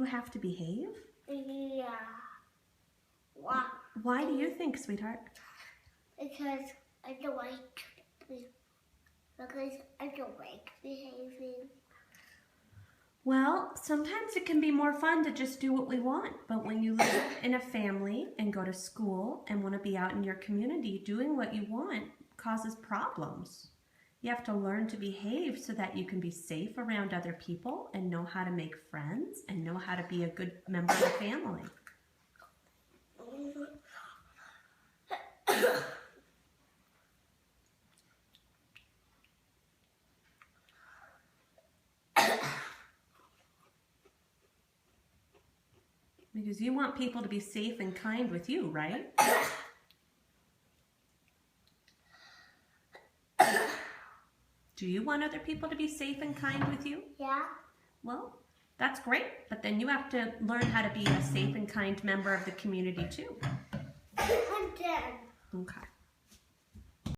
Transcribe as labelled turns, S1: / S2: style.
S1: have to behave?
S2: Yeah. Why?
S1: Why do you think, sweetheart?
S2: Because I don't like behaving.
S1: Well, sometimes it can be more fun to just do what we want, but when you live in a family and go to school and want to be out in your community, doing what you want causes problems. You have to learn to behave so that you can be safe around other people and know how to make friends and know how to be a good member of the family. Because you want people to be safe and kind with you, right? Do you want other people to be safe and kind with you?
S2: Yeah.
S1: Well, that's great, but then you have to learn how to be a safe and kind member of the community too.
S2: I'm dead.
S1: Okay.